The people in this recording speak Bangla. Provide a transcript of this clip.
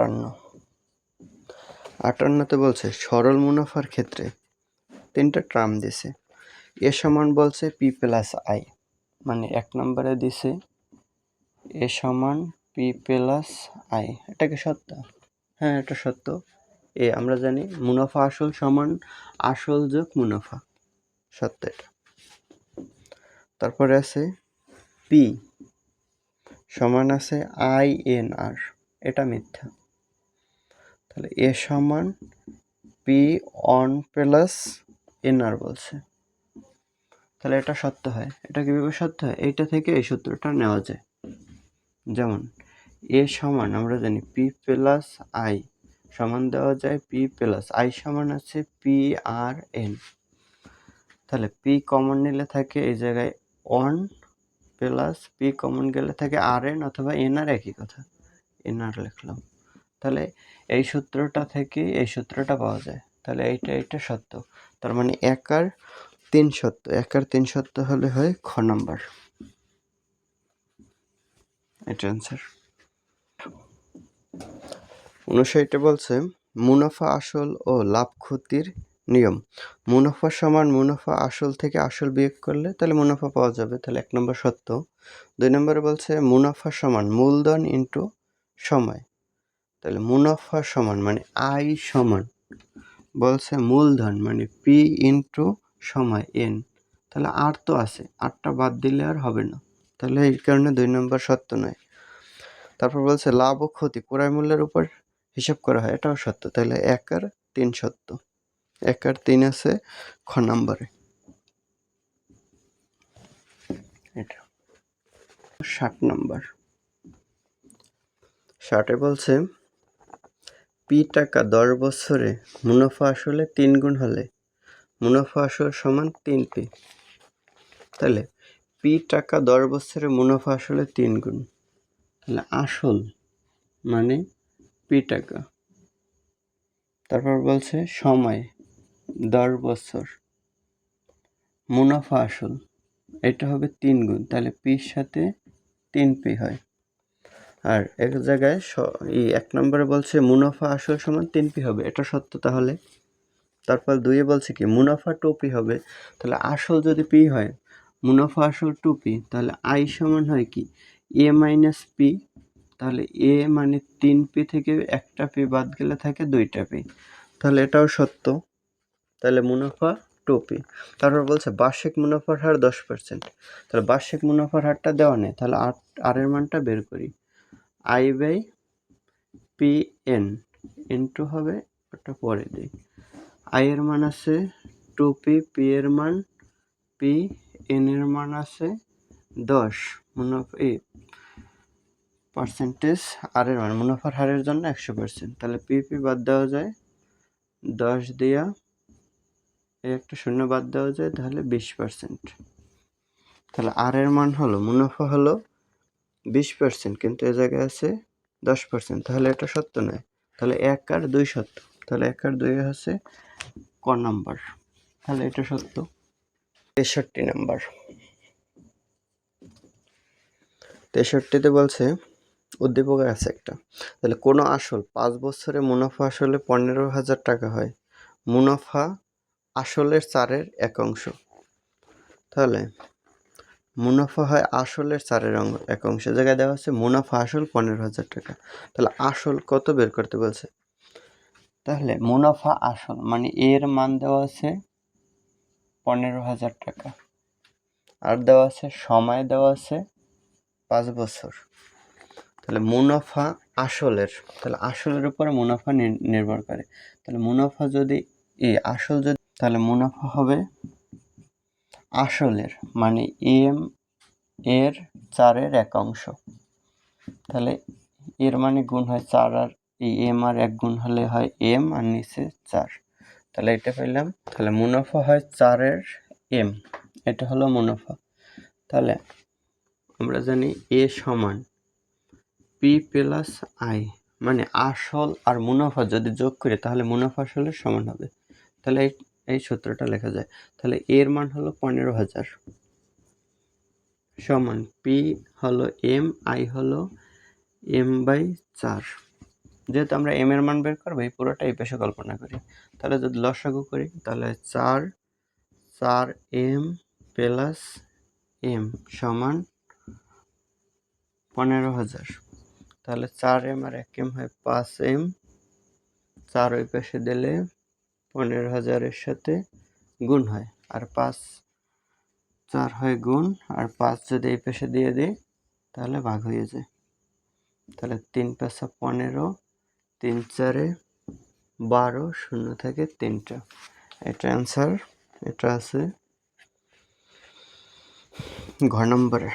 58 বলছে সরল মুনাফার ক্ষেত্রে 3টা টার্ম দিছে। এ সমান বলছে পি প্লাস আই, মানে 1 নম্বরে দিছে এ সমান পি প্লাস আই। এটা কি সত্য? হ্যাঁ, এটা সত্য। আমরা জানি মুনাফা আসল সমান আসল যোগ মুনাফা, সত্য এটা। তারপরে আছে পি সমান আছে আই এন আর, এটা মিথ্যা। তাহলে এ সমান পি অন প্লাস এন আর বলছে, তাহলে এটা সত্য হয়। এটা কিভাবে সত্য হয়? এইটা থেকে এই সূত্রটা নেওয়া যায়। যেমন এ সমান আমরা জানি পি প্লাস আই সমান দেওয়া যায় পি প্লাস আই সমান আছে পি আর এন। তাহলে পি কমন নিলে থাকে এই জায়গায় অন প্লাস পি কমন গেলে থাকে আর এন অথবা এন আর, একই কথা, এন আর লিখলাম। তাহলে এই সূত্রটা থেকে এই সূত্রটা পাওয়া যায়। তাহলে এইটা সত্য। তার মানে 1 আর 3 সত্য। 1 আর 3 সত্য হলে হয় খ নাম্বার। এটা অ্যান্সার। 59 বলছে মুনাফা আসল ও লাভ ক্ষতির নিয়ম। মুনাফা সমান মুনাফা আসল থেকে আসল বিয়োগ করলে তাহলে মুনাফা পাওয়া যাবে, তাহলে 1 নম্বর সত্য। 2 নম্বরে বলছে মুনাফা সমান মূলধন ইন্টু সময়। তাহলে মুনাফা সমান মানে আই সমান বলছে মূলধন মানে পি ইন্টু সময় এন। তাহলে আর তো আছে, আরটা বাদ দিলে আর হবে না, তাহলে এই কারণে 2 নম্বর সত্য নয়। তারপর বলছে লাভ ও ক্ষতি ক্রয় মূল্যের উপর হিসাব করা হয়, এটাও সত্য। তাহলে 1 আর 3 সত্য। 1 আর 3 আছে খ নম্বরে। এটা 60 নম্বর। 60 বলছে পি টাকা 10 বছরে মুনাফা আসলে 3 গুণ হলে মুনাফা আসল সমান 3 পি। তাহলে পি টাকা 10 বছরে মুনাফা আসলে 3 গুণ, তাহলে আসল মানে পি টাকা। তারপর বলছে সময় 10 বছর মুনাফা আসল, এটা হবে 3 গুণ, তাহলে পির সাথে 3 পি হয়। আর এক জায়গায় 1 নম্বরে বলছে মুনাফা আসল সমান 3 পি হবে, এটা সত্য। তাহলে তারপর 2 বলছে কি মুনাফা 2 পি হবে। তাহলে আসল যদি পি হয়, মুনাফা আসল 2 পি, তাহলে আই সমান হয় কি এ মাইনাস পি। তাহলে এ মানে 3 পি থেকে একটা পি বাদ গেলে থাকে 2টা পি, তাহলে এটাও সত্য। তাহলে মুনাফা 2 পি। তারপর বলছে বার্ষিক মুনাফার হার 10%। তাহলে বার্ষিক মুনাফার হারটা দেওয়া নেই, তাহলে আর এর মানটা বের করি। I by P N into হবে, ওটা পরে দিই। আই এর মান আছে 2 পি, পি এর মান পি, এন এর মান আছে 10, মুনাফা পার্সেন্টেজ আর এর মান মুনাফার হারের জন্য 100%। তাহলে পি বাদ দেওয়া যায় 10 দিয়া একটা শূন্য বাদ দেওয়া যায়, তাহলে 20%। তাহলে আর এর মান হলো মুনাফা হলো 20%, কিন্তু এ জায়গায় আছে 10%, তাহলে এটা সত্য নয়। তাহলে 1 আর 2 সত্য। তাহলে 1 আর 2 হচ্ছে ক নাম্বার, তাহলে এটা সত্য। 63 নাম্বার। 63তে বলছে উদ্দীপক আছে একটা। তাহলে কোনো আসল 5 বছরে মুনাফা আসলে 15,000 টাকা হয়, মুনাফা আসলের 4-এর 1 অংশ। তাহলে মুনাফা হয় আসলের 4-এর 1 অংশ, জায়গায় দেওয়া আছে মুনাফা আসল 15,000 টাকা। তাহলে আসল কত বের করতে বলছে। তাহলে মুনাফা আসল মানে এর মান দেওয়া আছে 15,000 টাকা, আর দেওয়া আছে সময় দেওয়া আছে 5 বছর। তাহলে মুনাফা আসলের, তাহলে আসলের উপরে মুনাফা নির্ভর করে। তাহলে মুনাফা যদি আসল যদি, তাহলে মুনাফা হবে আসলের মানে এম এর 4-এর 1 অংশ। তাহলে এর মানে গুণ হয় 4, আর এই এম আর 1 গুণ হলে হয় এম আর নিচে 4, তাহলে এটা পেলাম। তাহলে মুনাফা হয় 4-এর এম, এটা হলো মুনাফা। তাহলে আমরা জানি এ সমান পি প্লাস আই, মানে আসল আর মুনাফা যদি যোগ করি তাহলে মুনাফা আসলের সমান হবে। তাহলে এই সূত্রটা লেখা যায়। তাহলে এর মান হলো 15,000 সমান পি হলো এম, আই হলো এম বাই 4। যেহেতু আমরা এম এর মান বের করবো, এই পুরোটা এই পাশে কল্পনা করি। তাহলে যদি লসাগু করি, তাহলে 4m প্লাস m সমান 15,000। তাহলে 4m আর 1m হয় 5m, 4 ওই পাশে দিলে 15,000-এর সাথে গুণ হয়, আর 4 হয় গুণ, আর 5 যদি এই পাশে দিয়ে দিই তাহলে ভাগ হয়ে যায়। তাহলে 3 × 5 = 15, 3 × 4 = 12, শূন্য থাকে 3টা। এটা অ্যান্সার। এটা আছে ঘ নম্বরে।